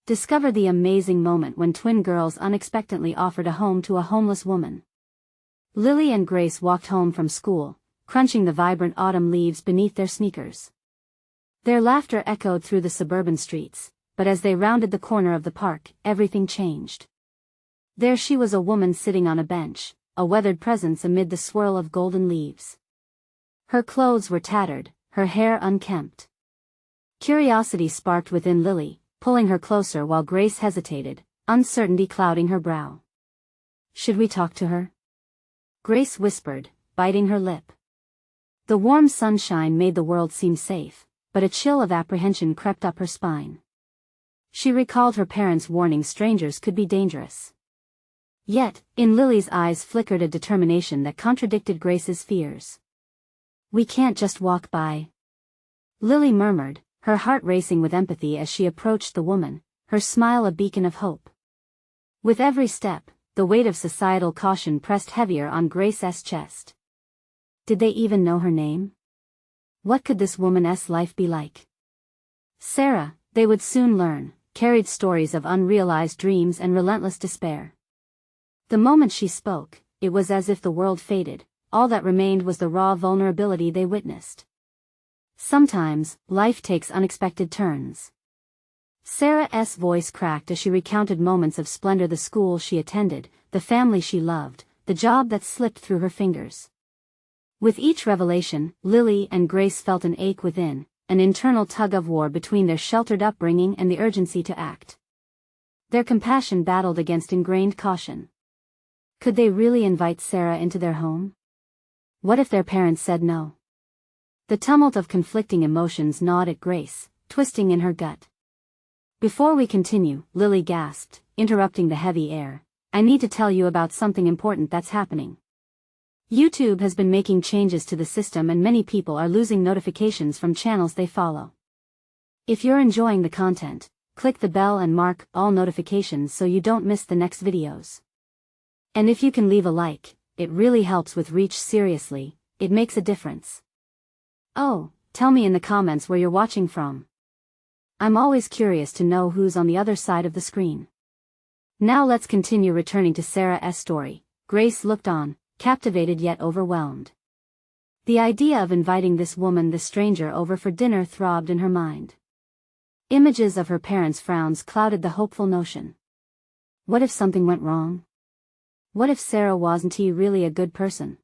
Discover the amazing moment when twin girls unexpectedly offered a home to a homeless woman. Lily and Grace walked home from school, crunching the vibrant autumn leaves beneath their sneakers. Their laughter echoed through the suburban streets, but as they rounded the corner of the park, everything changed. There she was, a woman sitting on a bench, a weathered presence amid the swirl of golden leaves. Her clothes were tattered, her hair unkempt. Curiosity sparked within Lily, pulling her closer while Grace hesitated, uncertainty clouding her brow. "Should we talk to her?" Grace whispered, biting her lip. The warm sunshine made the world seem safe, but a chill of apprehension crept up her spine. She recalled her parents' warning strangers could be dangerous. Yet, in Lily's eyes flickered a determination that contradicted Grace's fears. "We can't just walk by," Lily murmured, her heart racing with empathy as she approached the woman, her smile a beacon of hope. With every step, the weight of societal caution pressed heavier on Grace's chest. Did they even know her name? What could this woman's life be like? Sarah, they would soon learn, carried stories of unrealized dreams and relentless despair. The moment she spoke, it was as if the world faded, all that remained was the raw vulnerability they witnessed. Sometimes, life takes unexpected turns. Sarah's voice cracked as she recounted moments of splendor: the school she attended, the family she loved, the job that slipped through her fingers. With each revelation, Lily and Grace felt an ache within, an internal tug-of-war between their sheltered upbringing and the urgency to act. Their compassion battled against ingrained caution. Could they really invite Sarah into their home? What if their parents said no? The tumult of conflicting emotions gnawed at Grace, twisting in her gut. "Before we continue," Lily gasped, interrupting the heavy air, "I need to tell you about something important that's happening. YouTube has been making changes to the system and many people are losing notifications from channels they follow. If you're enjoying the content, click the bell and mark all notifications so you don't miss the next videos. And if you can leave a like, it really helps with reach. Seriously, it makes a difference. Oh, tell me in the comments where you're watching from. I'm always curious to know who's on the other side of the screen." Now let's continue. Returning to Sarah's story, Grace looked on, captivated yet overwhelmed. The idea of inviting this woman, this stranger, over for dinner throbbed in her mind. Images of her parents' frowns clouded the hopeful notion. What if something went wrong? What if Sarah wasn't really a good person?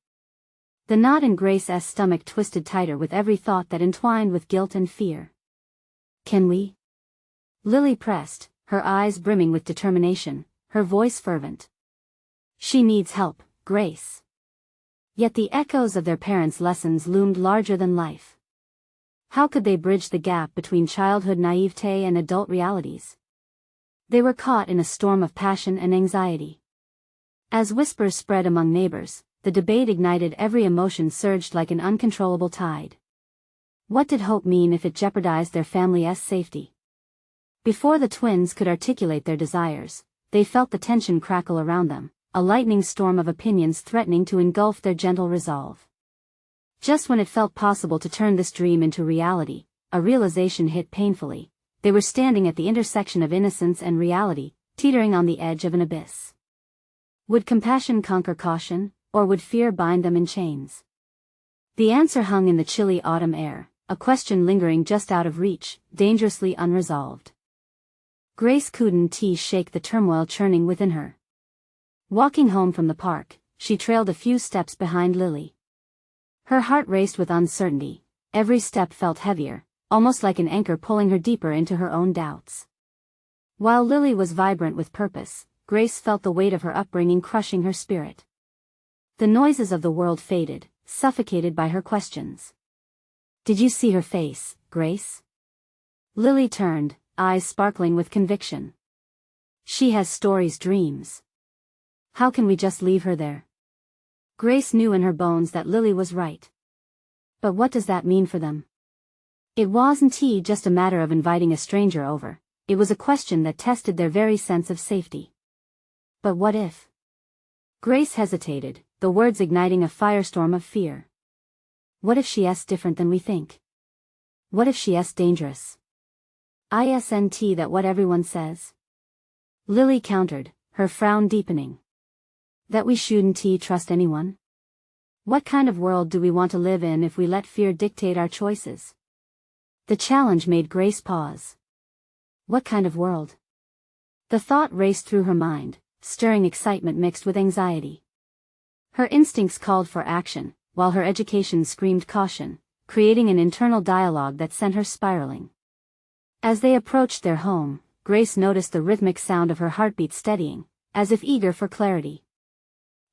The knot in Grace's stomach twisted tighter with every thought that entwined with guilt and fear. "Can we?" Lily pressed, her eyes brimming with determination, her voice fervent. "She needs help, Grace." Yet the echoes of their parents' lessons loomed larger than life. How could they bridge the gap between childhood naivete and adult realities? They were caught in a storm of passion and anxiety. As whispers spread among neighbors, the debate ignited. Every emotion surged like an uncontrollable tide. What did hope mean if it jeopardized their family's safety? Before the twins could articulate their desires, they felt the tension crackle around them, a lightning storm of opinions threatening to engulf their gentle resolve. Just when it felt possible to turn this dream into reality, a realization hit painfully. They were standing at the intersection of innocence and reality, teetering on the edge of an abyss. Would compassion conquer caution, or would fear bind them in chains? The answer hung in the chilly autumn air, a question lingering just out of reach, dangerously unresolved. Grace couldn't shake the turmoil churning within her. Walking home from the park, she trailed a few steps behind Lily. Her heart raced with uncertainty, every step felt heavier, almost like an anchor pulling her deeper into her own doubts. While Lily was vibrant with purpose, Grace felt the weight of her upbringing crushing her spirit. The noises of the world faded, suffocated by her questions. "Did you see her face, Grace?" Lily turned, eyes sparkling with conviction. "She has stories, dreams. How can we just leave her there?" Grace knew in her bones that Lily was right. But what does that mean for them? It wasn't just a matter of inviting a stranger over, it was a question that tested their very sense of safety. But what if? Grace hesitated, the words igniting a firestorm of fear. What if she's different than we think? What if she's dangerous? Isn't that what everyone says? Lily countered, her frown deepening. That we shouldn't trust anyone? What kind of world do we want to live in if we let fear dictate our choices? The challenge made Grace pause. What kind of world? The thought raced through her mind, stirring excitement mixed with anxiety. Her instincts called for action, while her education screamed caution, creating an internal dialogue that sent her spiraling. As they approached their home, Grace noticed the rhythmic sound of her heartbeat steadying, as if eager for clarity.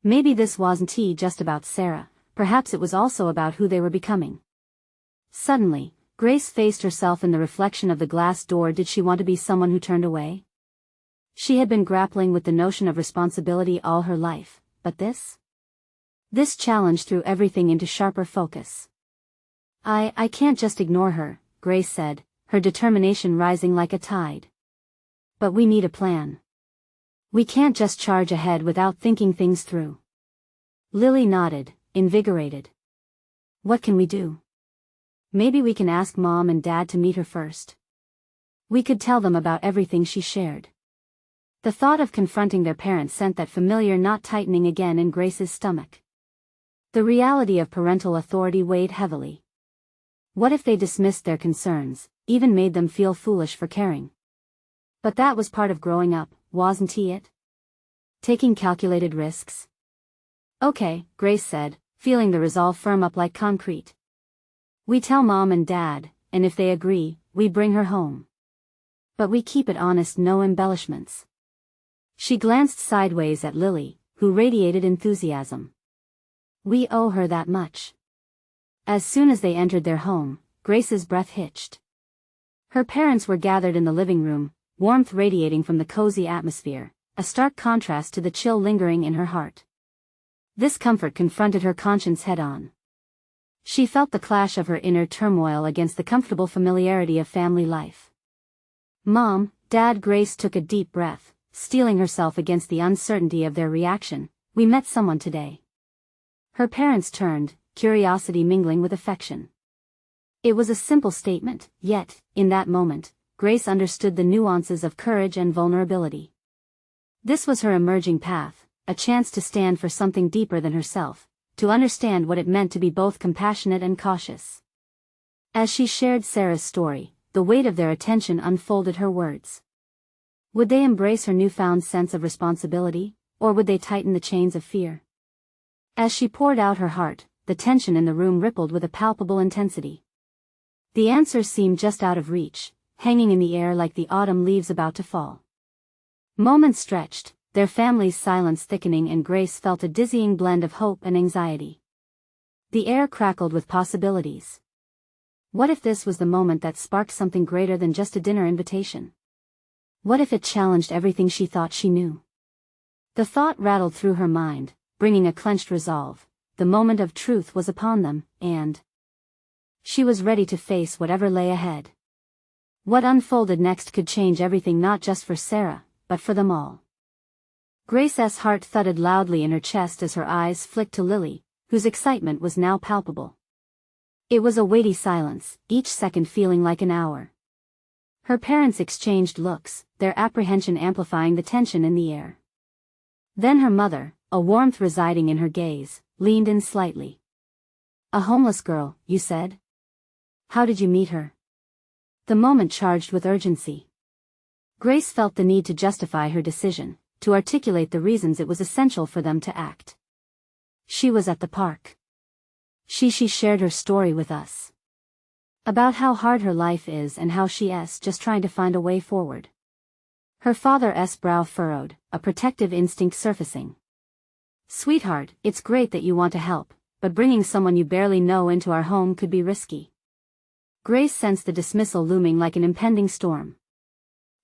Maybe this wasn't just about Sarah, perhaps it was also about who they were becoming. Suddenly, Grace faced herself in the reflection of the glass door. Did she want to be someone who turned away? She had been grappling with the notion of responsibility all her life, but this challenge threw everything into sharper focus. I can't just ignore her, Grace said, her determination rising like a tide. But we need a plan. We can't just charge ahead without thinking things through. Lily nodded, invigorated. What can we do? Maybe we can ask Mom and Dad to meet her first. We could tell them about everything she shared. The thought of confronting their parents sent that familiar knot tightening again in Grace's stomach. The reality of parental authority weighed heavily. What if they dismissed their concerns, even made them feel foolish for caring? But that was part of growing up, wasn't it? Taking calculated risks. Okay, Grace said, feeling the resolve firm up like concrete. We tell Mom and Dad, and if they agree, we bring her home. But we keep it honest, no embellishments. She glanced sideways at Lily, who radiated enthusiasm. We owe her that much. As soon as they entered their home, Grace's breath hitched. Her parents were gathered in the living room, warmth radiating from the cozy atmosphere, a stark contrast to the chill lingering in her heart. This comfort confronted her conscience head-on. She felt the clash of her inner turmoil against the comfortable familiarity of family life. Mom, Dad. Grace took a deep breath, steeling herself against the uncertainty of their reaction. We met someone today. Her parents turned, curiosity mingling with affection. It was a simple statement, yet, in that moment, Grace understood the nuances of courage and vulnerability. This was her emerging path, a chance to stand for something deeper than herself, to understand what it meant to be both compassionate and cautious. As she shared Sarah's story, the weight of their attention unfolded her words. Would they embrace her newfound sense of responsibility, or would they tighten the chains of fear? As she poured out her heart, the tension in the room rippled with a palpable intensity. The answers seemed just out of reach, hanging in the air like the autumn leaves about to fall. Moments stretched, their family's silence thickening, and Grace felt a dizzying blend of hope and anxiety. The air crackled with possibilities. What if this was the moment that sparked something greater than just a dinner invitation? What if it challenged everything she thought she knew? The thought rattled through her mind, bringing a clenched resolve. The moment of truth was upon them, and she was ready to face whatever lay ahead. What unfolded next could change everything, not just for Sarah, but for them all. Grace's heart thudded loudly in her chest as her eyes flicked to Lily, whose excitement was now palpable. It was a weighty silence, each second feeling like an hour. Her parents exchanged looks, their apprehension amplifying the tension in the air. Then her mother, a warmth residing in her gaze, leaned in slightly. A homeless girl, you said? How did you meet her? The moment charged with urgency. Grace felt the need to justify her decision, to articulate the reasons it was essential for them to act. She was at the park. She shared her story with us. About how hard her life is and how she's just trying to find a way forward. Her father's brow furrowed, a protective instinct surfacing. Sweetheart, it's great that you want to help, but bringing someone you barely know into our home could be risky. Grace sensed the dismissal looming like an impending storm.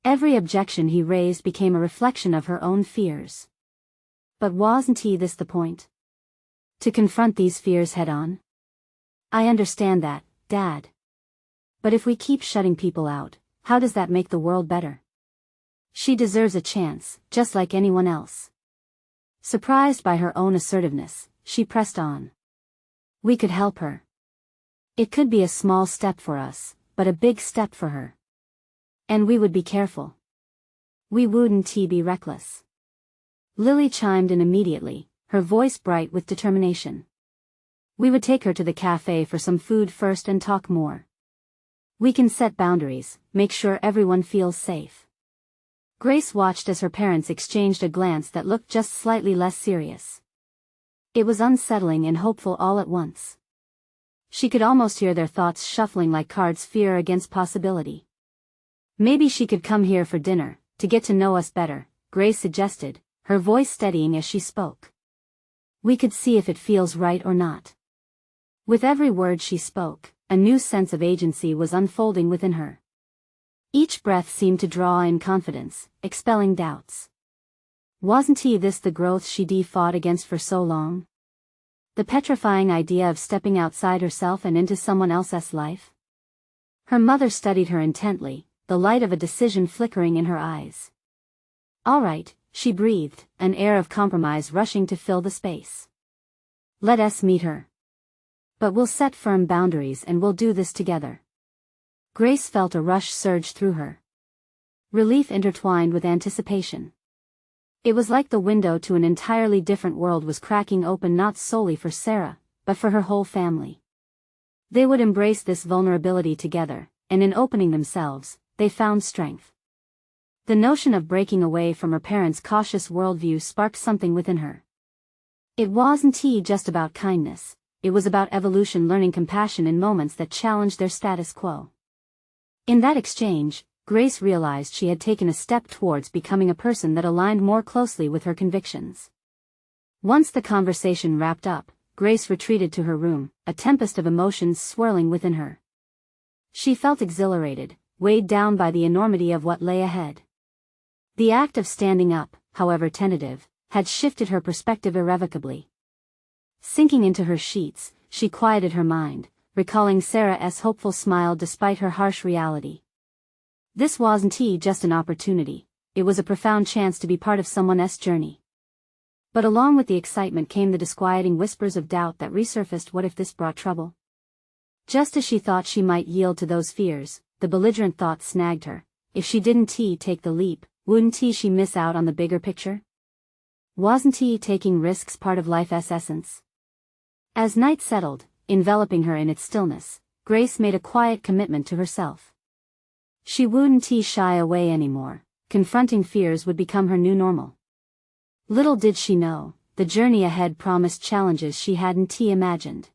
Every objection he raised became a reflection of her own fears. But wasn't this the point? To confront these fears head-on? I understand that, Dad. But if we keep shutting people out, how does that make the world better? She deserves a chance, just like anyone else. Surprised by her own assertiveness, she pressed on. We could help her. It could be a small step for us, but a big step for her. And we would be careful. We wouldn't be reckless. Lily chimed in immediately, her voice bright with determination. We would take her to the cafe for some food first and talk more. We can set boundaries, make sure everyone feels safe. Grace watched as her parents exchanged a glance that looked just slightly less serious. It was unsettling and hopeful all at once. She could almost hear their thoughts shuffling like cards, fear against possibility. Maybe she could come here for dinner, to get to know us better, Grace suggested, her voice steadying as she spoke. We could see if it feels right or not. With every word she spoke, a new sense of agency was unfolding within her. Each breath seemed to draw in confidence, expelling doubts. Wasn't this the growth she'd fought against for so long? The petrifying idea of stepping outside herself and into someone else's life? Her mother studied her intently, the light of a decision flickering in her eyes. All right, she breathed, an air of compromise rushing to fill the space. Let us meet her. But we'll set firm boundaries and we'll do this together. Grace felt a rush surge through her. Relief intertwined with anticipation. It was like the window to an entirely different world was cracking open, not solely for Sarah, but for her whole family. They would embrace this vulnerability together, and in opening themselves, they found strength. The notion of breaking away from her parents' cautious worldview sparked something within her. It wasn't just about kindness, it was about evolution, learning compassion in moments that challenged their status quo. In that exchange, Grace realized she had taken a step towards becoming a person that aligned more closely with her convictions. Once the conversation wrapped up, Grace retreated to her room, a tempest of emotions swirling within her. She felt exhilarated, weighed down by the enormity of what lay ahead. The act of standing up, however tentative, had shifted her perspective irrevocably. Sinking into her sheets, she quieted her mind, recalling Sarah's hopeful smile despite her harsh reality. This wasn't just an opportunity, it was a profound chance to be part of someone's journey. But along with the excitement came the disquieting whispers of doubt that resurfaced. What if this brought trouble? Just as she thought she might yield to those fears, the belligerent thought snagged her. If she didn't take the leap, wouldn't she miss out on the bigger picture? Wasn't taking risks part of life's essence? As night settled, enveloping her in its stillness, Grace made a quiet commitment to herself. She wouldn't shy away anymore, confronting fears would become her new normal. Little did she know, the journey ahead promised challenges she hadn't imagined.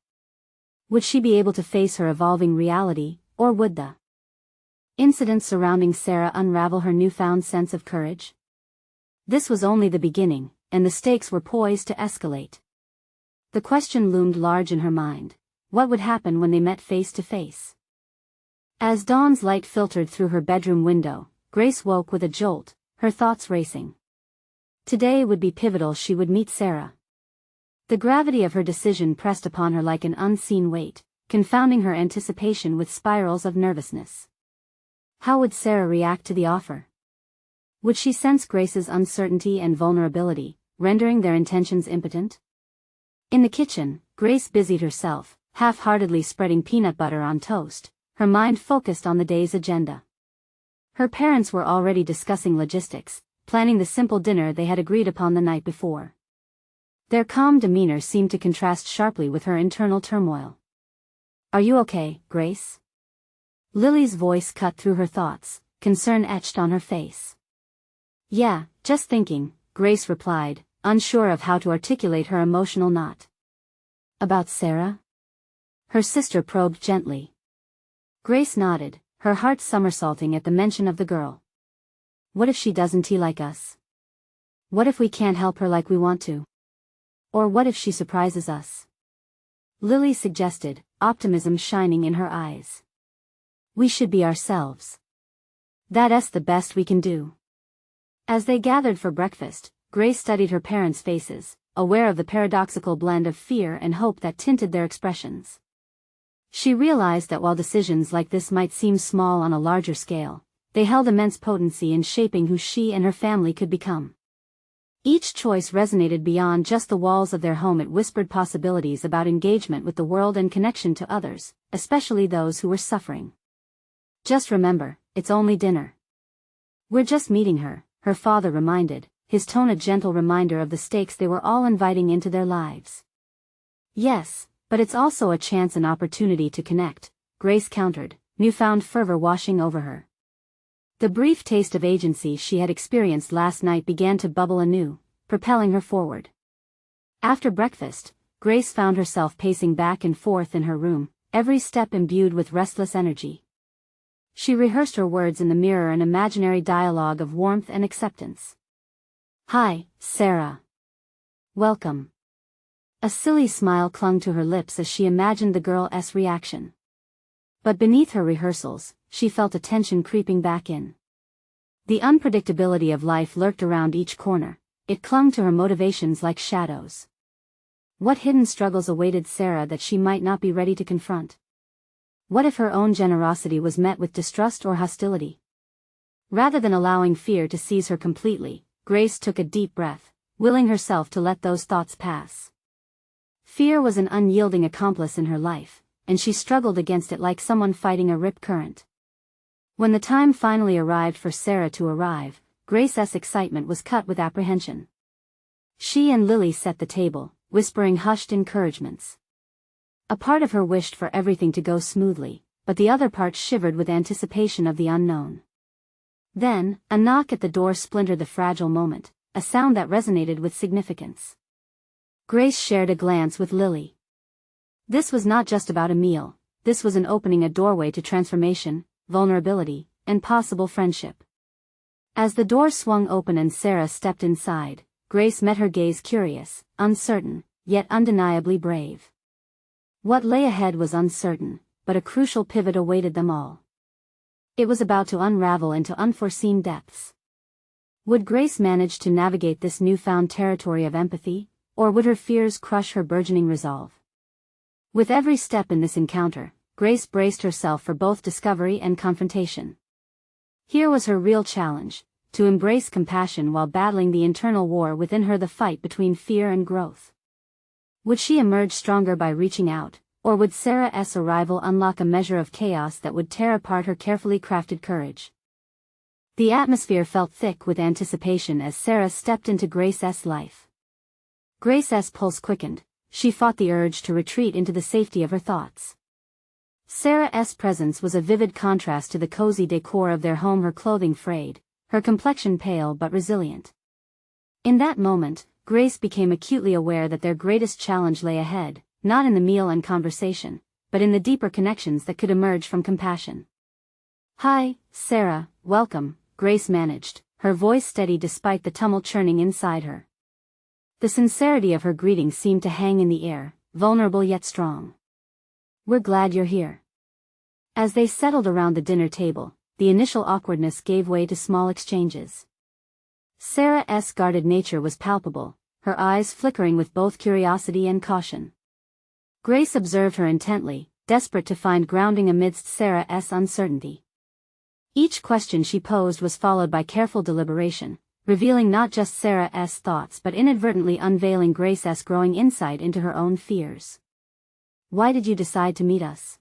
Would she be able to face her evolving reality, or would the incidents surrounding Sarah unravel her newfound sense of courage? This was only the beginning, and the stakes were poised to escalate. The question loomed large in her mind: what would happen when they met face to face? As dawn's light filtered through her bedroom window, Grace woke with a jolt, her thoughts racing. Today would be pivotal. She would meet Sarah. The gravity of her decision pressed upon her like an unseen weight, confounding her anticipation with spirals of nervousness. How would Sarah react to the offer? Would she sense Grace's uncertainty and vulnerability, rendering their intentions impotent? In the kitchen, Grace busied herself, half-heartedly spreading peanut butter on toast, her mind focused on the day's agenda. Her parents were already discussing logistics, planning the simple dinner they had agreed upon the night before. Their calm demeanor seemed to contrast sharply with her internal turmoil. "Are you okay, Grace?" Lily's voice cut through her thoughts, concern etched on her face. "Yeah, just thinking," Grace replied, unsure of how to articulate her emotional knot. "About Sarah?" Her sister probed gently. Grace nodded, her heart somersaulting at the mention of the girl. What if she doesn't like us? What if we can't help her like we want to? Or what if she surprises us? Lily suggested, optimism shining in her eyes. We should be ourselves. That's the best we can do. As they gathered for breakfast, Grace studied her parents' faces, aware of the paradoxical blend of fear and hope that tinted their expressions. She realized that while decisions like this might seem small on a larger scale, they held immense potency in shaping who she and her family could become. Each choice resonated beyond just the walls of their home. It whispered possibilities about engagement with the world and connection to others, especially those who were suffering. Just remember, it's only dinner. "We're just meeting her," her father reminded, his tone a gentle reminder of the stakes they were all inviting into their lives. "Yes, but it's also a chance and opportunity to connect," Grace countered, newfound fervor washing over her. The brief taste of agency she had experienced last night began to bubble anew, propelling her forward. After breakfast, Grace found herself pacing back and forth in her room, every step imbued with restless energy. She rehearsed her words in the mirror, an imaginary dialogue of warmth and acceptance. "Hi, Sarah. Welcome." A silly smile clung to her lips as she imagined the girl's reaction. But beneath her rehearsals, she felt a tension creeping back in. The unpredictability of life lurked around each corner. It clung to her motivations like shadows. What hidden struggles awaited Sarah that she might not be ready to confront? What if her own generosity was met with distrust or hostility? Rather than allowing fear to seize her completely, Grace took a deep breath, willing herself to let those thoughts pass. Fear was an unyielding accomplice in her life, and she struggled against it like someone fighting a rip current. When the time finally arrived for Sarah to arrive, Grace's excitement was cut with apprehension. She and Lily set the table, whispering hushed encouragements. A part of her wished for everything to go smoothly, but the other part shivered with anticipation of the unknown. Then, a knock at the door splintered the fragile moment, a sound that resonated with significance. Grace shared a glance with Lily. This was not just about a meal, this was an opening, a doorway to transformation, vulnerability, and possible friendship. As the door swung open and Sarah stepped inside, Grace met her gaze, curious, uncertain, yet undeniably brave. What lay ahead was uncertain, but a crucial pivot awaited them all. It was about to unravel into unforeseen depths. Would Grace manage to navigate this newfound territory of empathy, or would her fears crush her burgeoning resolve? With every step in this encounter, Grace braced herself for both discovery and confrontation. Here was her real challenge, to embrace compassion while battling the internal war within her, the fight between fear and growth. Would she emerge stronger by reaching out, or would Sarah's arrival unlock a measure of chaos that would tear apart her carefully crafted courage? The atmosphere felt thick with anticipation as Sarah stepped into Grace's life. Grace's pulse quickened. She fought the urge to retreat into the safety of her thoughts. Sarah's presence was a vivid contrast to the cozy decor of their home, her clothing frayed, her complexion pale but resilient. In that moment, Grace became acutely aware that their greatest challenge lay ahead, not in the meal and conversation, but in the deeper connections that could emerge from compassion. "Hi, Sarah, welcome," Grace managed, her voice steady despite the tumult churning inside her. The sincerity of her greeting seemed to hang in the air, vulnerable yet strong. "We're glad you're here." As they settled around the dinner table, the initial awkwardness gave way to small exchanges. Sarah's guarded nature was palpable, her eyes flickering with both curiosity and caution. Grace observed her intently, desperate to find grounding amidst Sarah's uncertainty. Each question she posed was followed by careful deliberation, revealing not just Sarah's thoughts but inadvertently unveiling Grace's growing insight into her own fears. "Why did you decide to meet us?"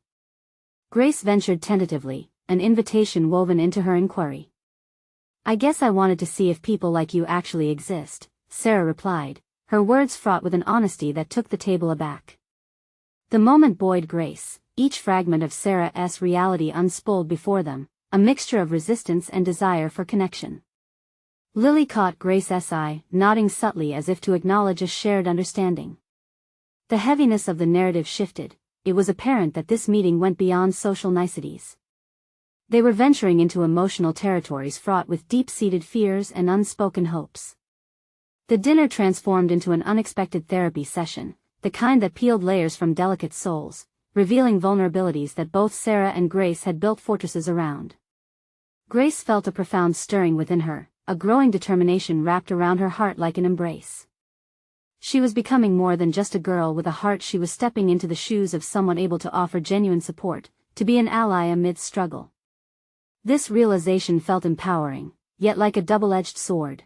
Grace ventured tentatively, an invitation woven into her inquiry. "I guess I wanted to see if people like you actually exist," Sarah replied, her words fraught with an honesty that took the table aback. The moment buoyed Grace, each fragment of Sarah's reality unspooled before them, a mixture of resistance and desire for connection. Lily caught Grace's eye, nodding subtly as if to acknowledge a shared understanding. The heaviness of the narrative shifted. It was apparent that this meeting went beyond social niceties. They were venturing into emotional territories fraught with deep-seated fears and unspoken hopes. The dinner transformed into an unexpected therapy session, the kind that peeled layers from delicate souls, revealing vulnerabilities that both Sarah and Grace had built fortresses around. Grace felt a profound stirring within her, a growing determination wrapped around her heart like an embrace. She was becoming more than just a girl with a heart. She was stepping into the shoes of someone able to offer genuine support, to be an ally amidst struggle. This realization felt empowering, yet like a double-edged sword.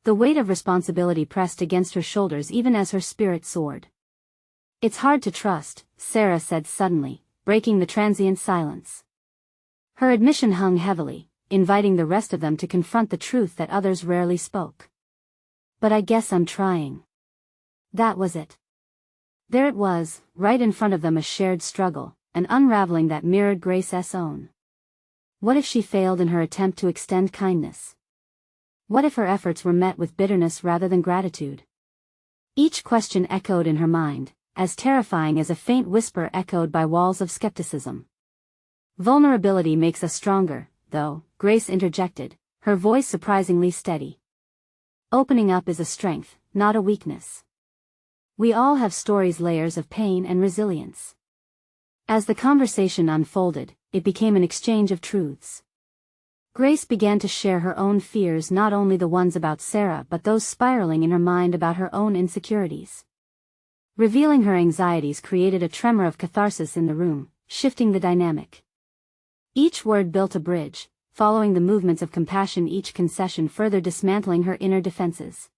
The weight of responsibility pressed against her shoulders even as her spirit soared. "It's hard to trust," Sarah said suddenly, breaking the transient silence. Her admission hung heavily, inviting the rest of them to confront the truth that others rarely spoke. "But I guess I'm trying." That was it. There it was, right in front of them, a shared struggle, an unraveling that mirrored Grace's own. What if she failed in her attempt to extend kindness? What if her efforts were met with bitterness rather than gratitude? Each question echoed in her mind, as terrifying as a faint whisper echoed by walls of skepticism. "Vulnerability makes us stronger, though," Grace interjected, her voice surprisingly steady. "Opening up is a strength, not a weakness. We all have stories, layers of pain and resilience." As the conversation unfolded, it became an exchange of truths. Grace began to share her own fears, not only the ones about Sarah but those spiraling in her mind about her own insecurities. Revealing her anxieties created a tremor of catharsis in the room, shifting the dynamic. Each word built a bridge, following the movements of compassion, each concession further dismantling her inner defenses.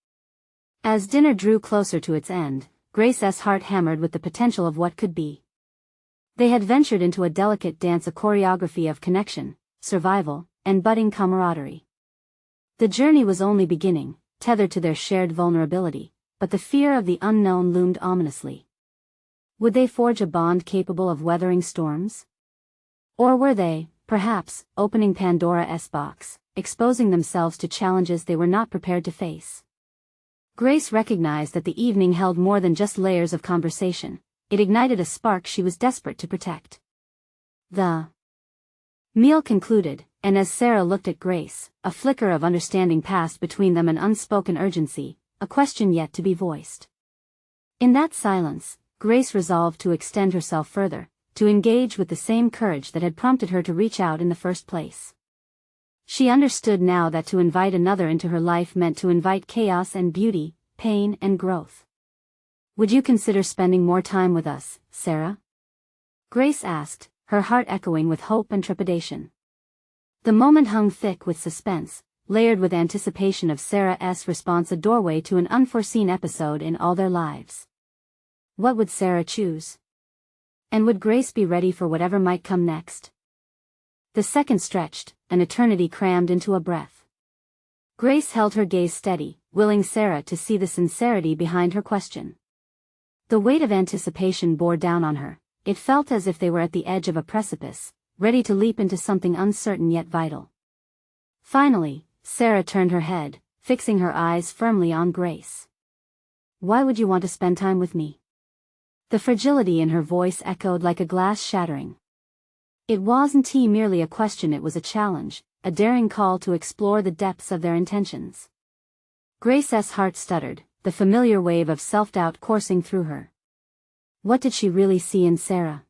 As dinner drew closer to its end, Grace's heart hammered with the potential of what could be. They had ventured into a delicate dance, a choreography of connection, survival, and budding camaraderie. The journey was only beginning, tethered to their shared vulnerability, but the fear of the unknown loomed ominously. Would they forge a bond capable of weathering storms? Or were they, perhaps, opening Pandora's box, exposing themselves to challenges they were not prepared to face? Grace recognized that the evening held more than just layers of conversation. It ignited a spark she was desperate to protect. The meal concluded, and as Sarah looked at Grace, a flicker of understanding passed between them, an unspoken urgency, a question yet to be voiced. In that silence, Grace resolved to extend herself further, to engage with the same courage that had prompted her to reach out in the first place. She understood now that to invite another into her life meant to invite chaos and beauty, pain and growth. "Would you consider spending more time with us, Sarah?" Grace asked, her heart echoing with hope and trepidation. The moment hung thick with suspense, layered with anticipation of Sarah's response, a doorway to an unforeseen episode in all their lives. What would Sarah choose? And would Grace be ready for whatever might come next? The seconds stretched, an eternity crammed into a breath. Grace held her gaze steady, willing Sarah to see the sincerity behind her question. The weight of anticipation bore down on her. It felt as if they were at the edge of a precipice, ready to leap into something uncertain yet vital. Finally, Sarah turned her head, fixing her eyes firmly on Grace. "Why would you want to spend time with me?" The fragility in her voice echoed like a glass shattering. It wasn't merely a question, it was a challenge, a daring call to explore the depths of their intentions. Grace's heart stuttered, the familiar wave of self-doubt coursing through her. What did she really see in Sarah?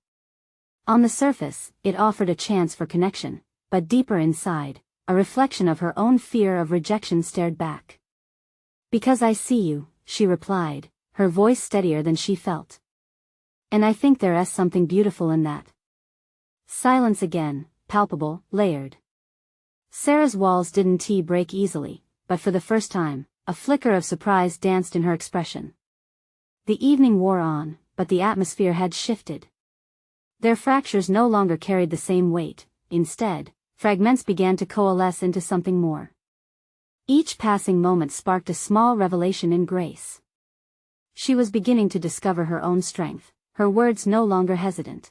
On the surface, it offered a chance for connection, but deeper inside, a reflection of her own fear of rejection stared back. "Because I see you," she replied, her voice steadier than she felt. "And I think there is something beautiful in that." Silence again, palpable, layered. Sarah's walls didn't break easily, but for the first time, a flicker of surprise danced in her expression. The evening wore on, but the atmosphere had shifted. Their fractures no longer carried the same weight. Instead, fragments began to coalesce into something more. Each passing moment sparked a small revelation in Grace. She was beginning to discover her own strength, her words no longer hesitant.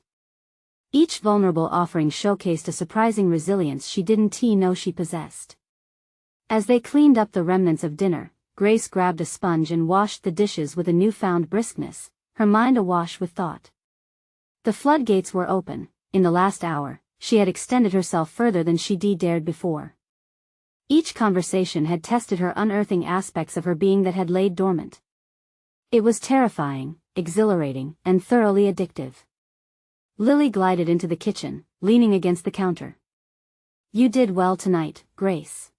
Each vulnerable offering showcased a surprising resilience she didn't know she possessed. As they cleaned up the remnants of dinner, Grace grabbed a sponge and washed the dishes with a newfound briskness, her mind awash with thought. The floodgates were open. In the last hour, she had extended herself further than she dared before. Each conversation had tested her, unearthing aspects of her being that had laid dormant. It was terrifying, exhilarating, and thoroughly addictive. Lily glided into the kitchen, leaning against the counter. "You did well tonight, Grace.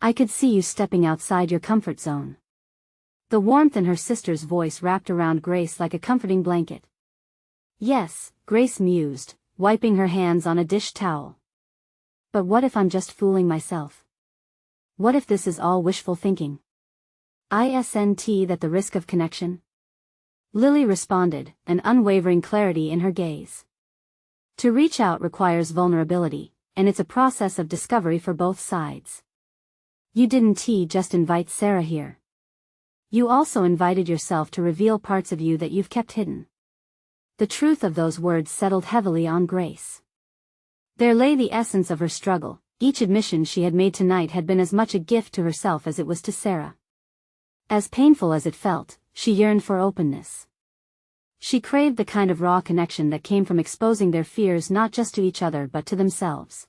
I could see you stepping outside your comfort zone." The warmth in her sister's voice wrapped around Grace like a comforting blanket. "Yes," Grace mused, wiping her hands on a dish towel. "But what if I'm just fooling myself? What if this is all wishful thinking? Isn't that the risk of connection?" Lily responded, an unwavering clarity in her gaze. To reach out requires vulnerability, and it's a process of discovery for both sides. You didn't just invite Sarah here. You also invited yourself to reveal parts of you that you've kept hidden. The truth of those words settled heavily on Grace. There lay the essence of her struggle. Each admission she had made tonight had been as much a gift to herself as it was to Sarah. As painful as it felt, she yearned for openness. She craved the kind of raw connection that came from exposing their fears not just to each other but to themselves.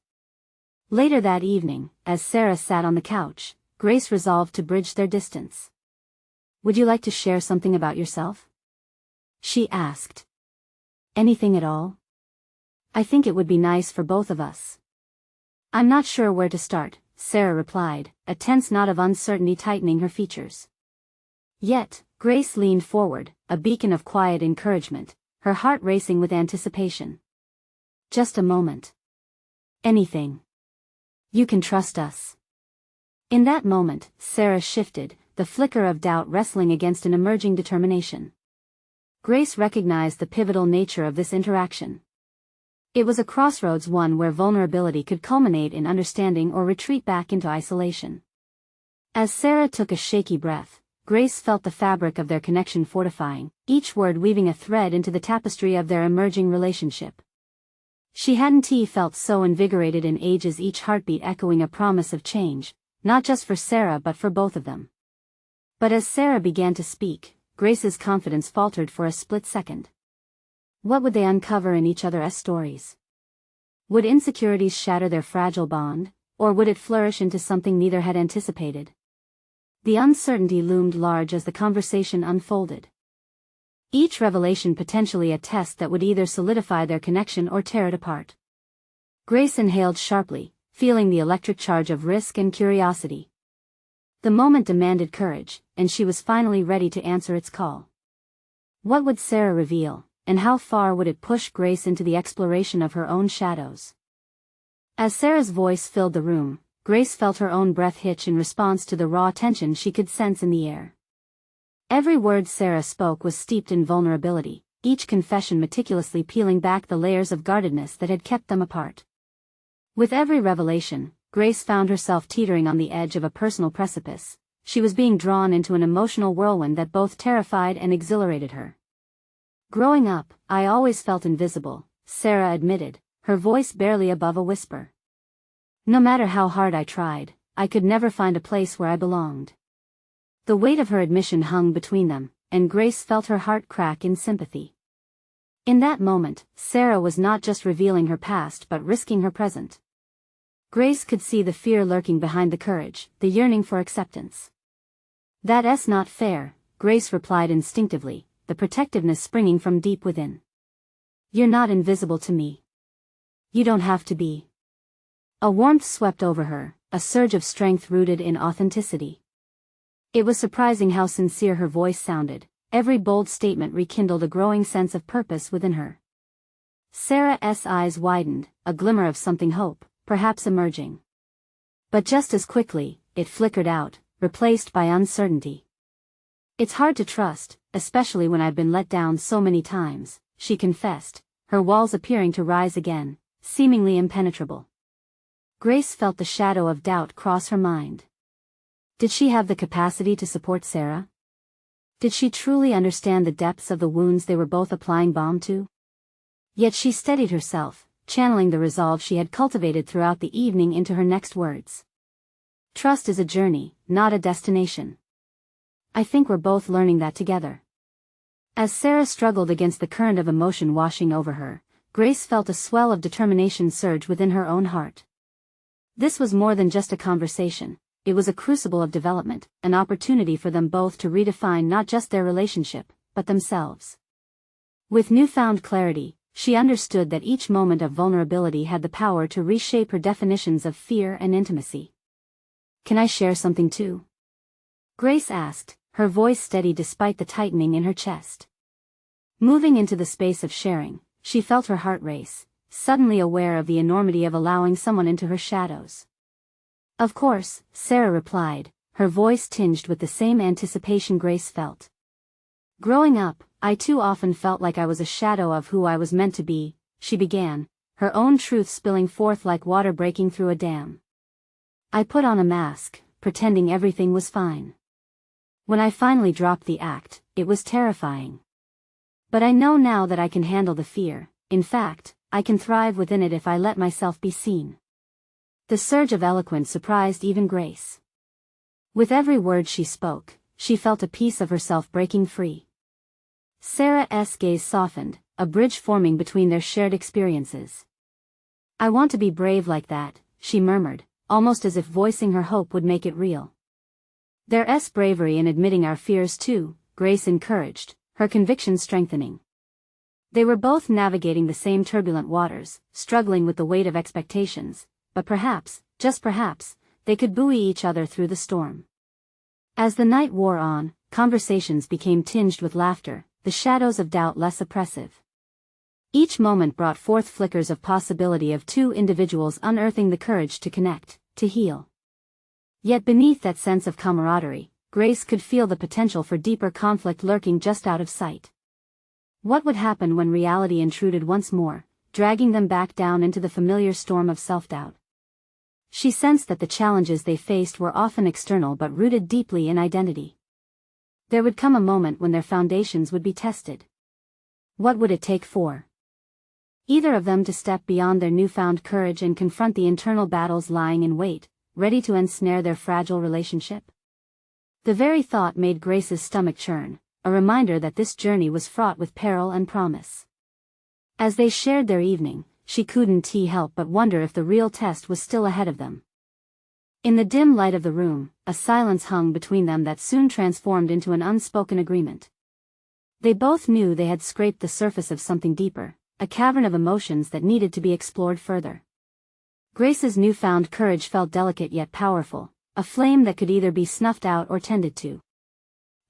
Later that evening, as Sarah sat on the couch, Grace resolved to bridge their distance. "Would you like to share something about yourself?" she asked. "Anything at all? I think it would be nice for both of us." "I'm not sure where to start," Sarah replied, a tense knot of uncertainty tightening her features. Yet, Grace leaned forward, a beacon of quiet encouragement, her heart racing with anticipation. "Just a moment. Anything. You can trust us." In that moment, Sarah shifted, the flicker of doubt wrestling against an emerging determination. Grace recognized the pivotal nature of this interaction. It was a crossroads, one where vulnerability could culminate in understanding or retreat back into isolation. As Sarah took a shaky breath, Grace felt the fabric of their connection fortifying, each word weaving a thread into the tapestry of their emerging relationship. She hadn't felt so invigorated in ages, each heartbeat echoing a promise of change, not just for Sarah but for both of them. But as Sarah began to speak, Grace's confidence faltered for a split second. What would they uncover in each other's stories? Would insecurities shatter their fragile bond, or would it flourish into something neither had anticipated? The uncertainty loomed large as the conversation unfolded. Each revelation potentially a test that would either solidify their connection or tear it apart. Grace inhaled sharply, feeling the electric charge of risk and curiosity. The moment demanded courage, and she was finally ready to answer its call. What would Sarah reveal, and how far would it push Grace into the exploration of her own shadows? As Sarah's voice filled the room, Grace felt her own breath hitch in response to the raw tension she could sense in the air. Every word Sarah spoke was steeped in vulnerability, each confession meticulously peeling back the layers of guardedness that had kept them apart. With every revelation, Grace found herself teetering on the edge of a personal precipice. She was being drawn into an emotional whirlwind that both terrified and exhilarated her. "Growing up, I always felt invisible," Sarah admitted, her voice barely above a whisper. "No matter how hard I tried, I could never find a place where I belonged." The weight of her admission hung between them, and Grace felt her heart crack in sympathy. In that moment, Sarah was not just revealing her past but risking her present. Grace could see the fear lurking behind the courage, the yearning for acceptance. "That's not fair," Grace replied instinctively, the protectiveness springing from deep within. "You're not invisible to me. You don't have to be." A warmth swept over her, a surge of strength rooted in authenticity. It was surprising how sincere her voice sounded. Every bold statement rekindled a growing sense of purpose within her. Sarah's eyes widened, a glimmer of something hope, perhaps emerging. But just as quickly, it flickered out, replaced by uncertainty. "It's hard to trust, especially when I've been let down so many times," she confessed, her walls appearing to rise again, seemingly impenetrable. Grace felt the shadow of doubt cross her mind. Did she have the capacity to support Sarah? Did she truly understand the depths of the wounds they were both applying balm to? Yet she steadied herself, channeling the resolve she had cultivated throughout the evening into her next words. "Trust is a journey, not a destination. I think we're both learning that together." As Sarah struggled against the current of emotion washing over her, Grace felt a swell of determination surge within her own heart. This was more than just a conversation. It was a crucible of development, an opportunity for them both to redefine not just their relationship, but themselves. With newfound clarity, she understood that each moment of vulnerability had the power to reshape her definitions of fear and intimacy. "Can I share something too?" Grace asked, her voice steady despite the tightening in her chest. Moving into the space of sharing, she felt her heart race, suddenly aware of the enormity of allowing someone into her shadows. "Of course," Sarah replied, her voice tinged with the same anticipation Grace felt. "Growing up, I too often felt like I was a shadow of who I was meant to be," she began, her own truth spilling forth like water breaking through a dam. I put on a mask, pretending everything was fine. When I finally dropped the act, it was terrifying. But I know now that I can handle the fear. In fact, I can thrive within it if I let myself be seen. The surge of eloquence surprised even Grace. With every word she spoke, she felt a piece of herself breaking free. Sarah's gaze softened, a bridge forming between their shared experiences. I want to be brave like that, she murmured, almost as if voicing her hope would make it real. There's bravery in admitting our fears too, Grace encouraged, her conviction strengthening. They were both navigating the same turbulent waters, struggling with the weight of expectations, but perhaps, just perhaps, they could buoy each other through the storm. As the night wore on, conversations became tinged with laughter, the shadows of doubt less oppressive. Each moment brought forth flickers of possibility of two individuals unearthing the courage to connect, to heal. Yet beneath that sense of camaraderie, Grace could feel the potential for deeper conflict lurking just out of sight. What would happen when reality intruded once more, dragging them back down into the familiar storm of self-doubt? She sensed that the challenges they faced were often external but rooted deeply in identity. There would come a moment when their foundations would be tested. What would it take for either of them to step beyond their newfound courage and confront the internal battles lying in wait, ready to ensnare their fragile relationship? The very thought made Grace's stomach churn, a reminder that this journey was fraught with peril and promise. As they shared their evening, she couldn't help but wonder if the real test was still ahead of them. In the dim light of the room, a silence hung between them that soon transformed into an unspoken agreement. They both knew they had scraped the surface of something deeper, a cavern of emotions that needed to be explored further. Grace's newfound courage felt delicate yet powerful, a flame that could either be snuffed out or tended to.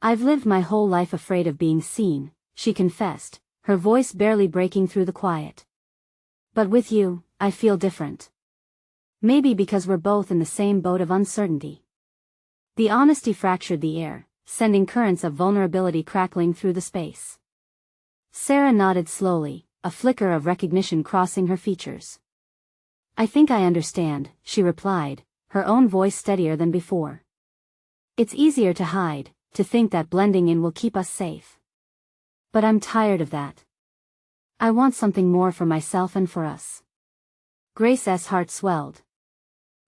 I've lived my whole life afraid of being seen, she confessed, her voice barely breaking through the quiet. But with you, I feel different. Maybe because we're both in the same boat of uncertainty. The honesty fractured the air, sending currents of vulnerability crackling through the space. Sarah nodded slowly, a flicker of recognition crossing her features. I think I understand, she replied, her own voice steadier than before. It's easier to hide, to think that blending in will keep us safe. But I'm tired of that. I want something more for myself and for us. Grace's heart swelled.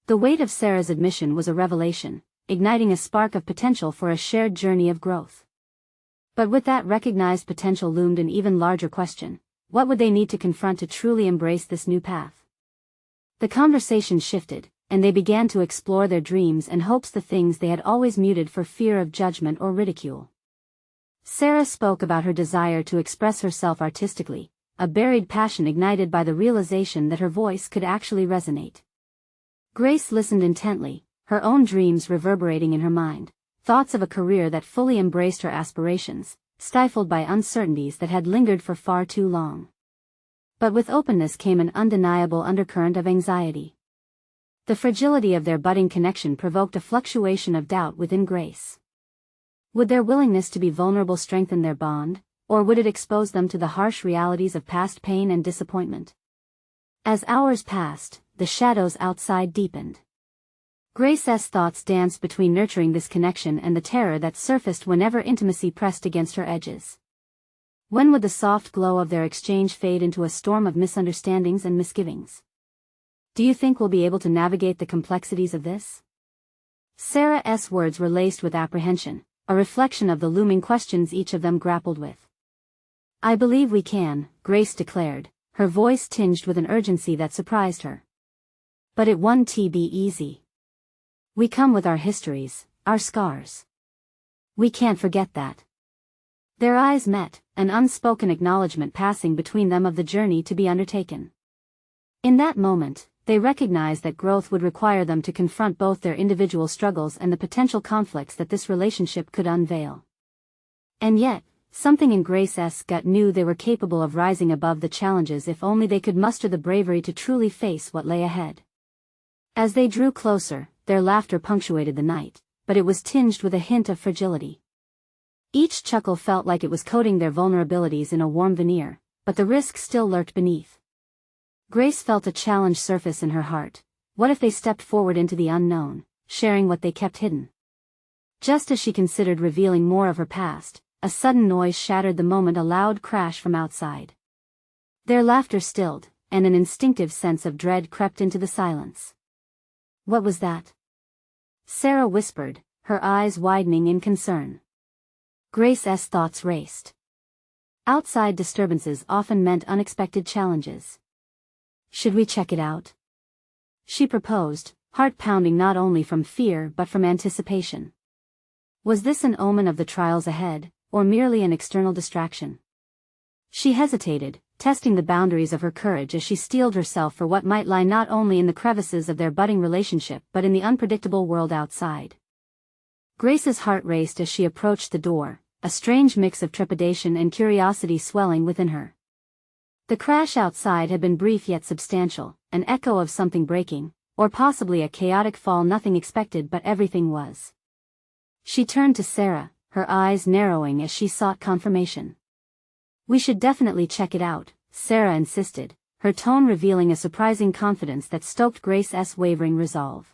The weight of Sarah's admission was a revelation, igniting a spark of potential for a shared journey of growth. But with that recognized potential loomed an even larger question: what would they need to confront to truly embrace this new path? The conversation shifted, and they began to explore their dreams and hopes, the things they had always muted for fear of judgment or ridicule. Sarah spoke about her desire to express herself artistically, a buried passion ignited by the realization that her voice could actually resonate. Grace listened intently, her own dreams reverberating in her mind, thoughts of a career that fully embraced her aspirations, stifled by uncertainties that had lingered for far too long. But with openness came an undeniable undercurrent of anxiety. The fragility of their budding connection provoked a fluctuation of doubt within Grace. Would their willingness to be vulnerable strengthen their bond, or would it expose them to the harsh realities of past pain and disappointment? As hours passed, the shadows outside deepened. Grace's thoughts danced between nurturing this connection and the terror that surfaced whenever intimacy pressed against her edges. When would the soft glow of their exchange fade into a storm of misunderstandings and misgivings? Do you think we'll be able to navigate the complexities of this? Sarah's words were laced with apprehension, a reflection of the looming questions each of them grappled with. I believe we can, Grace declared, her voice tinged with an urgency that surprised her. But it won't be easy. We come with our histories, our scars. We can't forget that. Their eyes met, an unspoken acknowledgement passing between them of the journey to be undertaken. In that moment, they recognized that growth would require them to confront both their individual struggles and the potential conflicts that this relationship could unveil. And yet, something in Grace's gut knew they were capable of rising above the challenges if only they could muster the bravery to truly face what lay ahead. As they drew closer, their laughter punctuated the night, but it was tinged with a hint of fragility. Each chuckle felt like it was coating their vulnerabilities in a warm veneer, but the risk still lurked beneath. Grace felt a challenge surface in her heart. What if they stepped forward into the unknown, sharing what they kept hidden? Just as she considered revealing more of her past, a sudden noise shattered the moment. A loud crash from outside. Their laughter stilled, and an instinctive sense of dread crept into the silence. What was that? Sarah whispered, her eyes widening in concern. Grace's thoughts raced. Outside disturbances often meant unexpected challenges. Should we check it out? She proposed, heart pounding not only from fear but from anticipation. Was this an omen of the trials ahead, or merely an external distraction? She hesitated, testing the boundaries of her courage as she steeled herself for what might lie not only in the crevices of their budding relationship but in the unpredictable world outside. Grace's heart raced as she approached the door, a strange mix of trepidation and curiosity swelling within her. The crash outside had been brief yet substantial, an echo of something breaking, or possibly a chaotic fall. Nothing expected, but everything was. She turned to Sarah, her eyes narrowing as she sought confirmation. We should definitely check it out, Sarah insisted, her tone revealing a surprising confidence that stoked Grace's wavering resolve.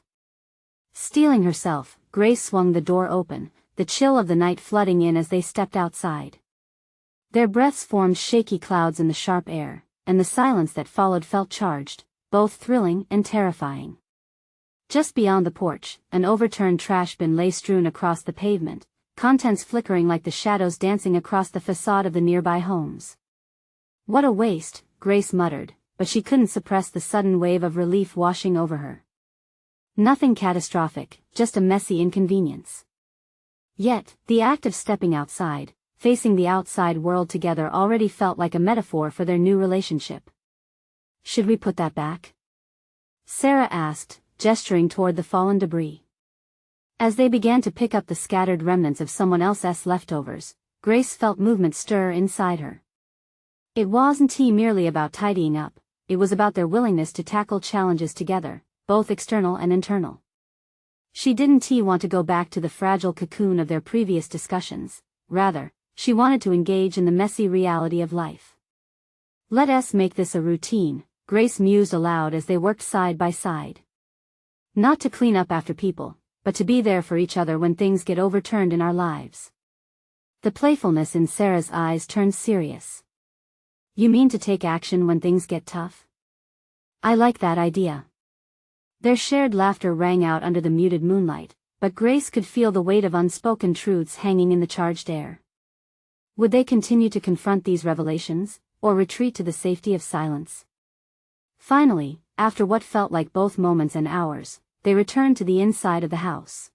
Steeling herself, Grace swung the door open, the chill of the night flooding in as they stepped outside. Their breaths formed shaky clouds in the sharp air, and the silence that followed felt charged, both thrilling and terrifying. Just beyond the porch, an overturned trash bin lay strewn across the pavement, contents flickering like the shadows dancing across the facade of the nearby homes. What a waste, Grace muttered, but she couldn't suppress the sudden wave of relief washing over her. Nothing catastrophic, just a messy inconvenience. Yet, the act of stepping outside, facing the outside world together already felt like a metaphor for their new relationship. Should we put that back? Sarah asked, gesturing toward the fallen debris. As they began to pick up the scattered remnants of someone else's leftovers, Grace felt movement stir inside her. It wasn't merely about tidying up, it was about their willingness to tackle challenges together, both external and internal. She didn't want to go back to the fragile cocoon of their previous discussions, rather, she wanted to engage in the messy reality of life. Let us make this a routine, Grace mused aloud as they worked side by side. Not to clean up after people, but to be there for each other when things get overturned in our lives. The playfulness in Sarah's eyes turned serious. You mean to take action when things get tough? I like that idea. Their shared laughter rang out under the muted moonlight, but Grace could feel the weight of unspoken truths hanging in the charged air. Would they continue to confront these revelations, or retreat to the safety of silence? Finally, after what felt like both moments and hours, they returned to the inside of the house.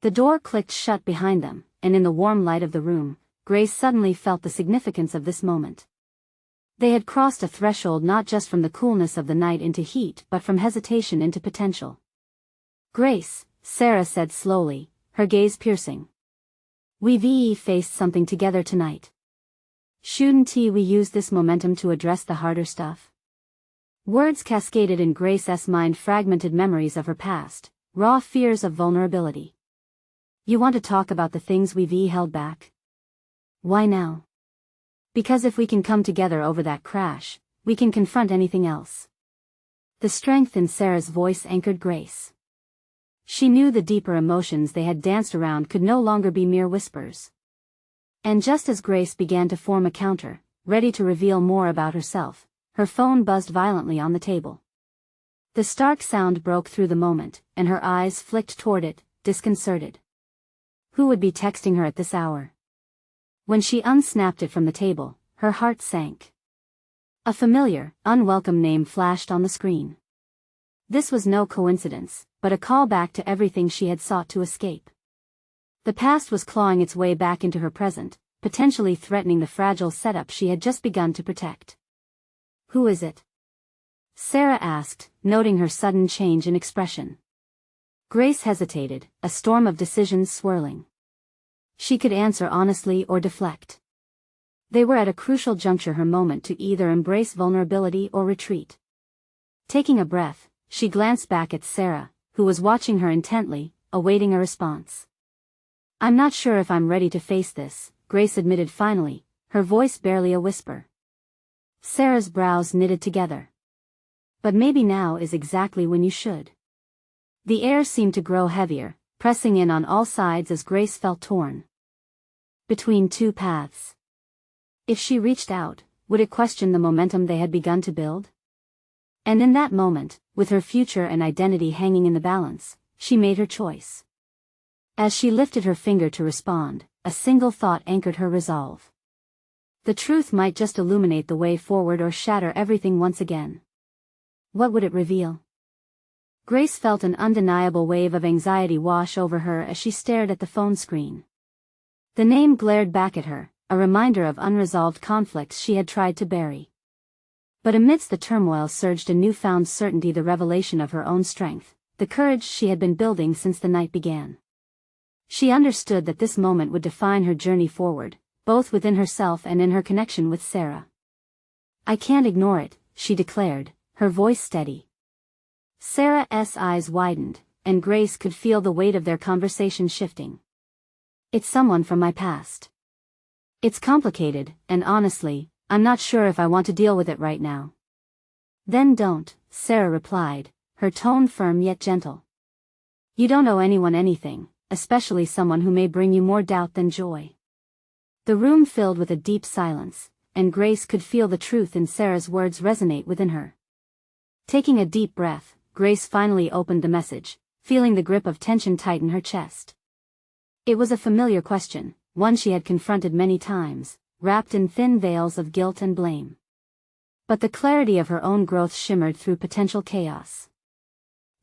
The door clicked shut behind them, and in the warm light of the room, Grace suddenly felt the significance of this moment. They had crossed a threshold not just from the coolness of the night into heat but from hesitation into potential. Grace, Sarah said slowly, her gaze piercing. We've faced something together tonight. Shouldn't we use this momentum to address the harder stuff? Words cascaded in Grace's mind, fragmented memories of her past, raw fears of vulnerability. You want to talk about the things we've held back? Why now? Because if we can come together over that crash, we can confront anything else. The strength in Sarah's voice anchored Grace. She knew the deeper emotions they had danced around could no longer be mere whispers. And just as Grace began to form a counter, ready to reveal more about herself, her phone buzzed violently on the table. The stark sound broke through the moment, and her eyes flicked toward it, disconcerted. Who would be texting her at this hour? When she unsnapped it from the table, her heart sank. A familiar, unwelcome name flashed on the screen. This was no coincidence, but a callback to everything she had sought to escape. The past was clawing its way back into her present, potentially threatening the fragile setup she had just begun to protect. Who is it? Sarah asked, noting her sudden change in expression. Grace hesitated, a storm of decisions swirling. She could answer honestly or deflect. They were at a crucial juncture, her moment to either embrace vulnerability or retreat. Taking a breath, she glanced back at Sarah, who was watching her intently, awaiting a response. I'm not sure if I'm ready to face this, Grace admitted finally, her voice barely a whisper. Sarah's brows knitted together. But maybe now is exactly when you should. The air seemed to grow heavier, pressing in on all sides as Grace felt torn between two paths. If she reached out, would it question the momentum they had begun to build? And in that moment, with her future and identity hanging in the balance, she made her choice. As she lifted her finger to respond, a single thought anchored her resolve. The truth might just illuminate the way forward or shatter everything once again. What would it reveal? Grace felt an undeniable wave of anxiety wash over her as she stared at the phone screen. The name glared back at her, a reminder of unresolved conflicts she had tried to bury. But amidst the turmoil surged a newfound certainty, the revelation of her own strength, the courage she had been building since the night began. She understood that this moment would define her journey forward, both within herself and in her connection with Sarah. "I can't ignore it," she declared, her voice steady. Sarah's eyes widened, and Grace could feel the weight of their conversation shifting. "It's someone from my past. It's complicated, and honestly, I'm not sure if I want to deal with it right now." "Then don't," Sarah replied, her tone firm yet gentle. "You don't owe anyone anything, especially someone who may bring you more doubt than joy." The room filled with a deep silence, and Grace could feel the truth in Sarah's words resonate within her. Taking a deep breath, Grace finally opened the message, feeling the grip of tension tighten her chest. It was a familiar question, one she had confronted many times, wrapped in thin veils of guilt and blame. But the clarity of her own growth shimmered through potential chaos.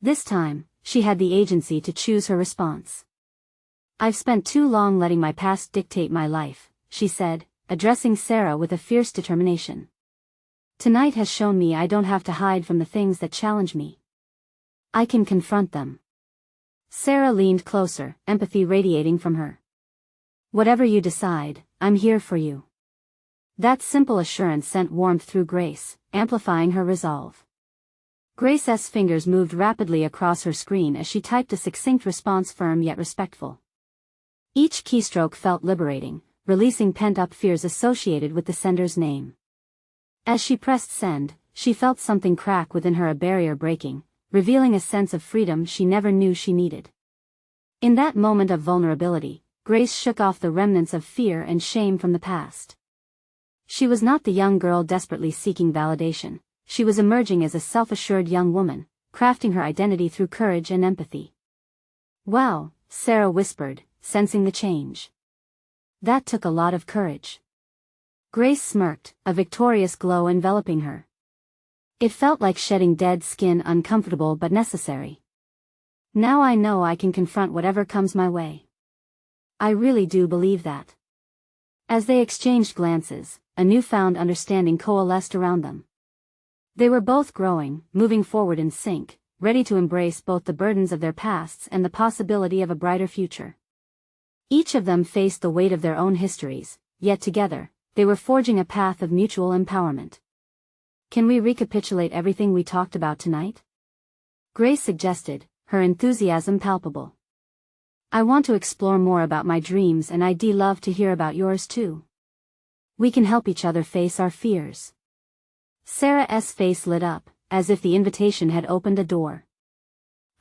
This time, she had the agency to choose her response. "I've spent too long letting my past dictate my life," she said, addressing Sarah with a fierce determination. "Tonight has shown me I don't have to hide from the things that challenge me. I can confront them." Sarah leaned closer, empathy radiating from her. "Whatever you decide, I'm here for you." That simple assurance sent warmth through Grace, amplifying her resolve. Grace's fingers moved rapidly across her screen as she typed a succinct response, firm yet respectful. Each keystroke felt liberating, releasing pent-up fears associated with the sender's name. As she pressed send, she felt something crack within her, a barrier breaking, revealing a sense of freedom she never knew she needed. In that moment of vulnerability, Grace shook off the remnants of fear and shame from the past. She was not the young girl desperately seeking validation. She was emerging as a self-assured young woman, crafting her identity through courage and empathy. "Wow," Sarah whispered, sensing the change. "That took a lot of courage." Grace smirked, a victorious glow enveloping her. It felt like shedding dead skin, uncomfortable but necessary. "Now I know I can confront whatever comes my way. I really do believe that." As they exchanged glances, a newfound understanding coalesced around them. They were both growing, moving forward in sync, ready to embrace both the burdens of their pasts and the possibility of a brighter future. Each of them faced the weight of their own histories, yet together, they were forging a path of mutual empowerment. "Can we recapitulate everything we talked about tonight?" Grace suggested, her enthusiasm palpable. "I want to explore more about my dreams, and I'd love to hear about yours too. We can help each other face our fears." Sarah's face lit up, as if the invitation had opened a door.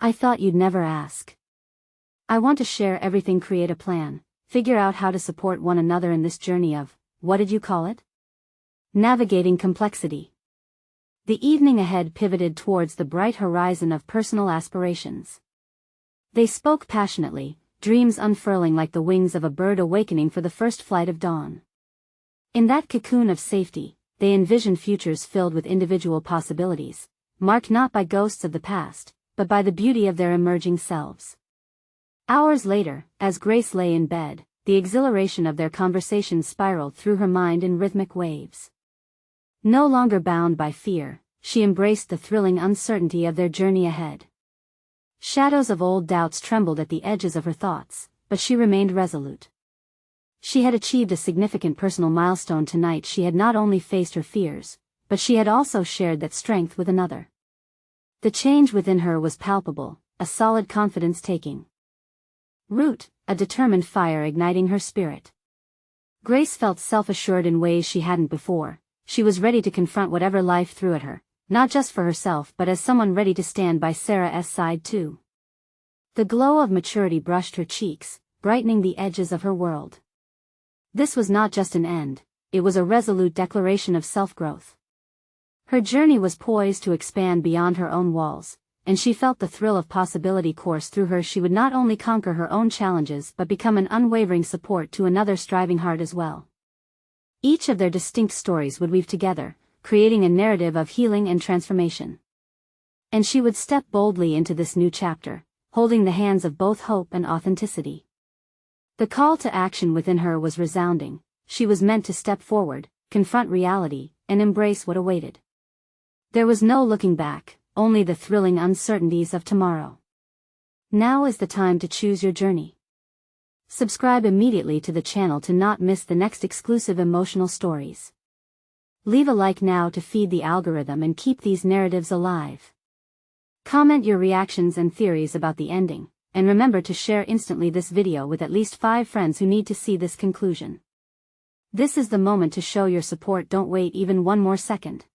"I thought you'd never ask. I want to share everything, create a plan, figure out how to support one another in this journey of, what did you call it? Navigating complexity." The evening ahead pivoted towards the bright horizon of personal aspirations. They spoke passionately, dreams unfurling like the wings of a bird awakening for the first flight of dawn. In that cocoon of safety, they envisioned futures filled with individual possibilities, marked not by ghosts of the past, but by the beauty of their emerging selves. Hours later, as Grace lay in bed, the exhilaration of their conversation spiraled through her mind in rhythmic waves. No longer bound by fear, she embraced the thrilling uncertainty of their journey ahead. Shadows of old doubts trembled at the edges of her thoughts, but she remained resolute. She had achieved a significant personal milestone tonight. She had not only faced her fears, but she had also shared that strength with another. The change within her was palpable, a solid confidence taking root, a determined fire igniting her spirit. Grace felt self-assured in ways she hadn't before. She was ready to confront whatever life threw at her, not just for herself but as someone ready to stand by Sarah's side too. The glow of maturity brushed her cheeks, brightening the edges of her world. This was not just an end, it was a resolute declaration of self-growth. Her journey was poised to expand beyond her own walls, and she felt the thrill of possibility course through her. She would not only conquer her own challenges but become an unwavering support to another striving heart as well. Each of their distinct stories would weave together, creating a narrative of healing and transformation. And she would step boldly into this new chapter, holding the hands of both hope and authenticity. The call to action within her was resounding. She was meant to step forward, confront reality, and embrace what awaited. There was no looking back, only the thrilling uncertainties of tomorrow. Now is the time to choose your journey. Subscribe immediately to the channel to not miss the next exclusive emotional stories. Leave a like now to feed the algorithm and keep these narratives alive. Comment your reactions and theories about the ending, and remember to share instantly this video with at least 5 friends who need to see this conclusion. This is the moment to show your support. Don't wait even one more second.